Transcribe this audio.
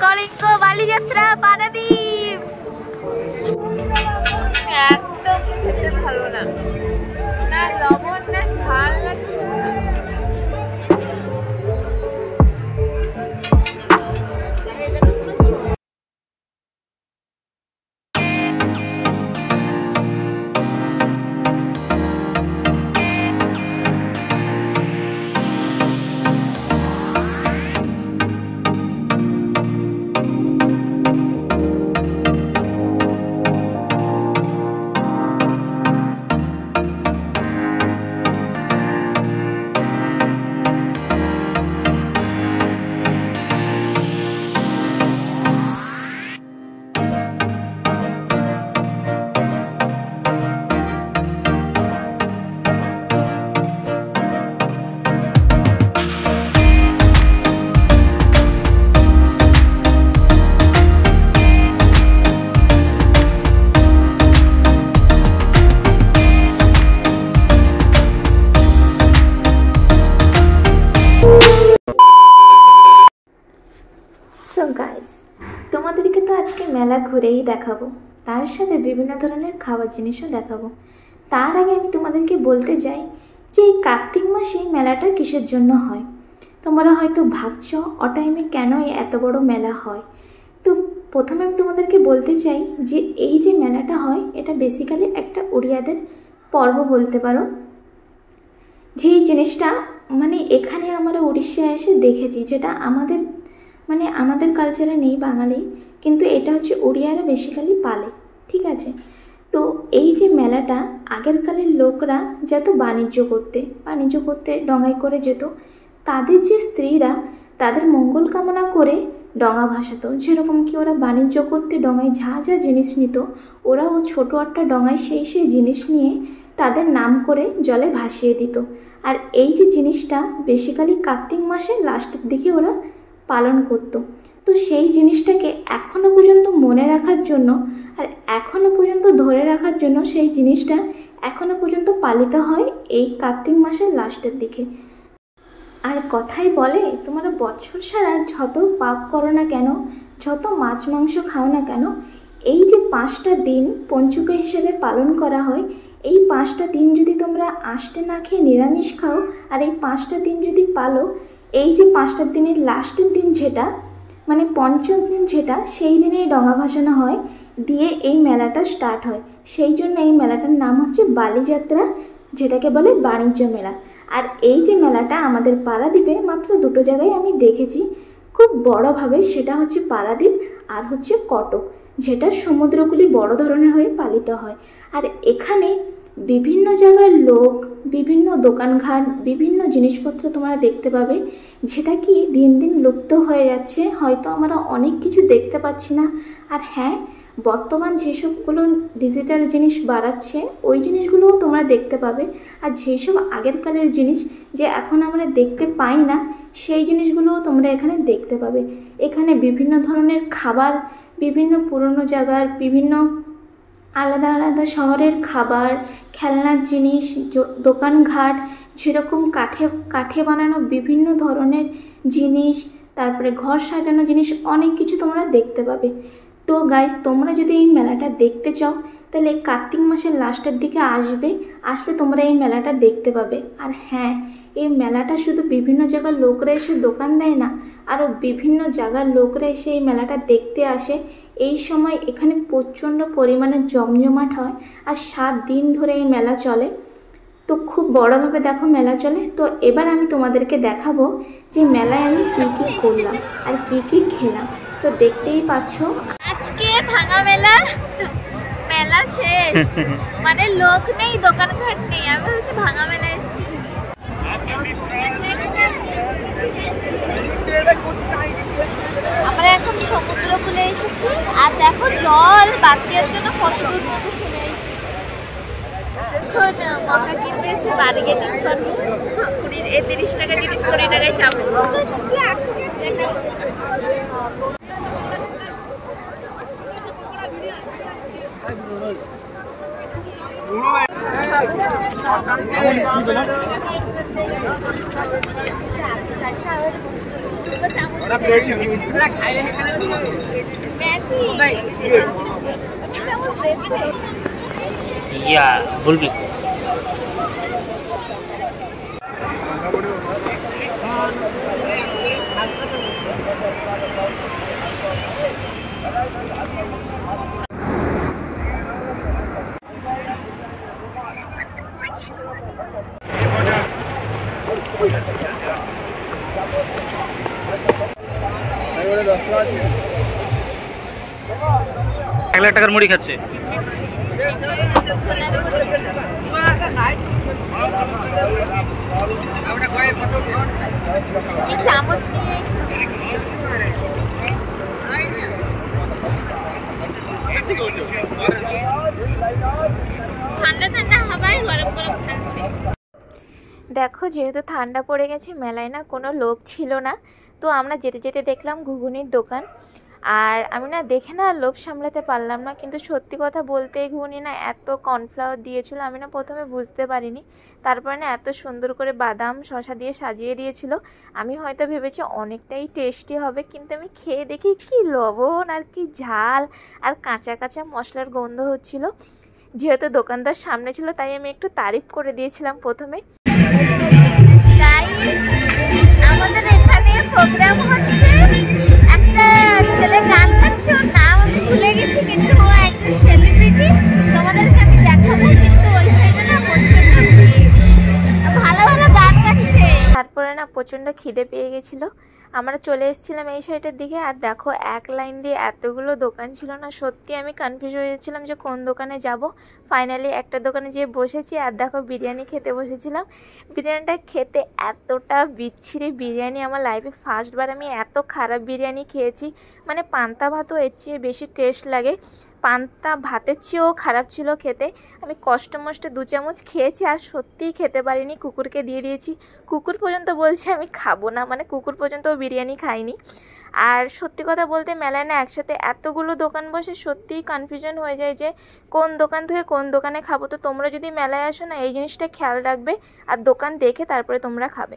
কলিঙ্গ বালিযাত্রা পারাদ্বীপ। একদম খেতে ভালো না, না লবণ না ঝাল না কিছু না। তোমাদেরকে তো আজকে মেলা ঘুরেই দেখাবো, তার সাথে বিভিন্ন ধরনের খাবার জিনিসও দেখাবো। তার আগে আমি তোমাদেরকে বলতে চাই যে এই কার্তিক মাসে মেলাটা কিসের জন্য হয়। তোমরা হয়তো ভাবছো অটাইমে কেন এত বড় মেলা হয়। তো প্রথমে আমি তোমাদেরকে বলতে চাই যে এই যে মেলাটা হয় এটা বেসিক্যালি একটা উড়িয়াদের পর্ব বলতে পারো। যেই জিনিসটা মানে এখানে আমরা উড়িষ্যায় এসে দেখেছি, যেটা আমাদের কালচারে নেই বাঙালি, কিন্তু এটা হচ্ছে উড়িয়ারা বেসিক্যালি পালে, ঠিক আছে। তো এই যে মেলাটা আগের কালের লোকরা যেত বাণিজ্য করতে ডঙ্গায় করে যেত, তাদের যে স্ত্রীরা তাদের মঙ্গল কামনা করে ডঙ্গা ভাসাতো। যেরকম কি ওরা বাণিজ্য করতে ডঙ্গায় যা যা জিনিস নিত, ওরাও ছোটো একটা ডঙ্গায় সেই জিনিস নিয়ে তাদের নাম করে জলে ভাসিয়ে দিত। আর এই যে জিনিসটা বেসিক্যালি কার্তিক মাসের লাস্টের দিকে ওরা পালন করত। তো সেই জিনিসটাকে এখনও পর্যন্ত মনে রাখার জন্য আর এখনও পর্যন্ত ধরে রাখার জন্য সেই জিনিসটা এখনও পর্যন্ত পালিত হয় এই কার্তিক মাসের লাস্টের দিকে। আর কথাই বলে তোমরা বছর সারা যত পাপ করো না কেন, যত মাছ মাংস খাও না কেন, এই যে 5টা দিন পঞ্চুকা হিসেবে পালন করা হয়, এই 5টা দিন যদি তোমরা আঁশটে না খেয়ে নিরামিষ খাও আর এই 5টা দিন যদি পালো, এই যে 5টা দিনের লাস্টের দিন যেটা মানে পঞ্চম দিন যেটা, সেই দিনেই ডঙ্গা ভাসানো হয়, দিয়ে এই মেলাটা স্টার্ট হয়। সেই জন্য এই মেলাটার নাম হচ্ছে বালিযাত্রা, যেটাকে বলে বাণিজ্য মেলা। আর এই যে মেলাটা আমাদের পারাদ্বীপে মাত্র 2টো জায়গায় আমি দেখেছি খুব বড়োভাবে, সেটা হচ্ছে পারাদ্বীপ আর হচ্ছে কটক, যেটা সমুদ্রগুলি বড় ধরনের হয়ে পালিত হয়। আর এখানে বিভিন্ন জায়গার লোক, বিভিন্ন দোকানঘাট, বিভিন্ন জিনিসপত্র তোমরা দেখতে পাবে, যেটা কি দিন দিন লুপ্ত হয়ে যাচ্ছে। হয়তো আমরা অনেক কিছু দেখতে পাচ্ছি না। আর হ্যাঁ, বর্তমান যেসবগুলো ডিজিটাল জিনিস বাড়াচ্ছে ওই জিনিসগুলোও তোমরা দেখতে পাবে। আর যেসব আগেরকালের জিনিস যে এখন আমরা দেখতে পাই না, সেই জিনিসগুলোও তোমরা এখানে দেখতে পাবে। এখানে বিভিন্ন ধরনের খাবার, বিভিন্ন পুরনো জায়গার, বিভিন্ন আলাদা আলাদা শহরের খাবার, খেলনার জিনিস, দোকানঘাট, যেরকম কাঠে বানানো বিভিন্ন ধরনের জিনিস, তারপরে ঘর সাজানো জিনিস, অনেক কিছু তোমরা দেখতে পাবে। তো গাইস, তোমরা যদি এই মেলাটা দেখতে চাও তাহলে কার্তিক মাসের লাস্টের দিকে আসলে তোমরা এই মেলাটা দেখতে পাবে। আর হ্যাঁ, এই মেলাটা শুধু বিভিন্ন জায়গার লোকরা এসে দোকান দেয় না, আরও বিভিন্ন জায়গার লোকরা এসে এই মেলাটা দেখতে আসে। এই সময় এখানে প্রচণ্ড পরিমাণে জমজমাট হয় আর 7 দিন ধরে এই মেলা চলে। তো খুব বড়োভাবে দেখো মেলা চলে। তো এবার আমি তোমাদেরকে দেখাবো যে মেলায় আমি কি করলাম আর কি খেলাম। তো দেখতেই পাচ্ছ আজকে ভাঙা মেলা শেষ, মানে লোক নেই, দোকানঘাট নেই। আমি হচ্ছে ভাঙা মেলা এসেছি। আমরা এখন সমুদ্র কূলে এসেছি আর দেখো জল বাড়ির জন্য কত দূর মতো চলে এসেছি। এখন মক্কা কিনতে এসে বাড়ি গেলাম, এখন 30 টাকা জিনিস 20 টাকায় চাবো। ইয়া বলবি 1 লাখ টাকার মুড়ি খাচ্ছে। চামচ নিয়ে ঠান্ডা ঠান্ডা হাওয়ায় গরম গরম থাকবে। দেখো যেহেতু ঠান্ডা পড়ে গেছে, মেলায় না কোনো লোক ছিল না, তো আমরা যেতে যেতে দেখলাম ঘুগনির দোকান। আর আমি না দেখে না লোভ সামলাতে পারলাম না, কিন্তু সত্যি কথা বলতে ঘুগনি না এত কর্নফ্লাওয়ার দিয়েছিল, আমি না প্রথমে বুঝতে পারিনি। তারপরে না এত সুন্দর করে বাদাম শসা দিয়ে সাজিয়ে দিয়েছিল, আমি হয়তো ভেবেছি অনেকটাই টেস্টি হবে, কিন্তু আমি খেয়ে দেখি কি লবণ আর কি ঝাল আর কাঁচা কাঁচা মশলার গন্ধ হচ্ছিল। যেহেতু দোকানদার সামনে ছিল তাই আমি একটু তারিফ করে দিয়েছিলাম প্রথমে। আমাদের এখানে প্রোগ্রাম হচ্ছে, একটা ছেলে গান গাচ্ছে, ওর নাম আমি ভুলে গেছি, কিন্তু ও একজন সেলিব্রিটি, তোমাদেরকে আমি দেখাবো। কিন্তু ওই সাইডে না প্রচন্ড ভিড়, ভালো ভালো গান গাচ্ছে। তারপরে না প্রচন্ড খিদে পেয়ে গেছিল, আমরা চলে এসেছিলাম এই সাইডের দিকে। আর দেখো এক লাইন দিয়ে এতগুলো দোকান ছিল না, সত্যি আমি কনফিউজ হয়ে যাচ্ছিলাম যে কোন দোকানে যাব। ফাইনালি একটা দোকানে যেয়ে বসেছি, আর দেখো বিরিয়ানি খেতে বসেছিলাম। বিরিয়ানিটা খেতে এতটা বিচ্ছিরি বিরিয়ানি, আমার লাইফে ফার্স্টবার আমি এত খারাপ বিরিয়ানি খেয়েছি। মানে পান্তা ভাতও এর চেয়ে বেশি টেস্ট লাগে, পান্তা ভাতের চেয়েও খারাপ ছিল খেতে। আমি কষ্ট মষ্টে 2 চামচ খেয়েছি, আর সত্যিই খেতে পারিনি, কুকুরকে দিয়ে দিয়েছি। কুকুর পর্যন্ত বলছে আমি খাবো না, মানে কুকুর পর্যন্ত বিরিয়ানি খাইনি। আর সত্যি কথা বলতে মেলায় না একসাথে এতগুলো দোকান বসে, সত্যিই কনফিউশন হয়ে যায় যে কোন দোকান থেকে কোন দোকানে খাবো। তো তোমরা যদি মেলায় আসো না এই জিনিসটা খেয়াল রাখবে, আর দোকান দেখে তারপরে তোমরা খাবে।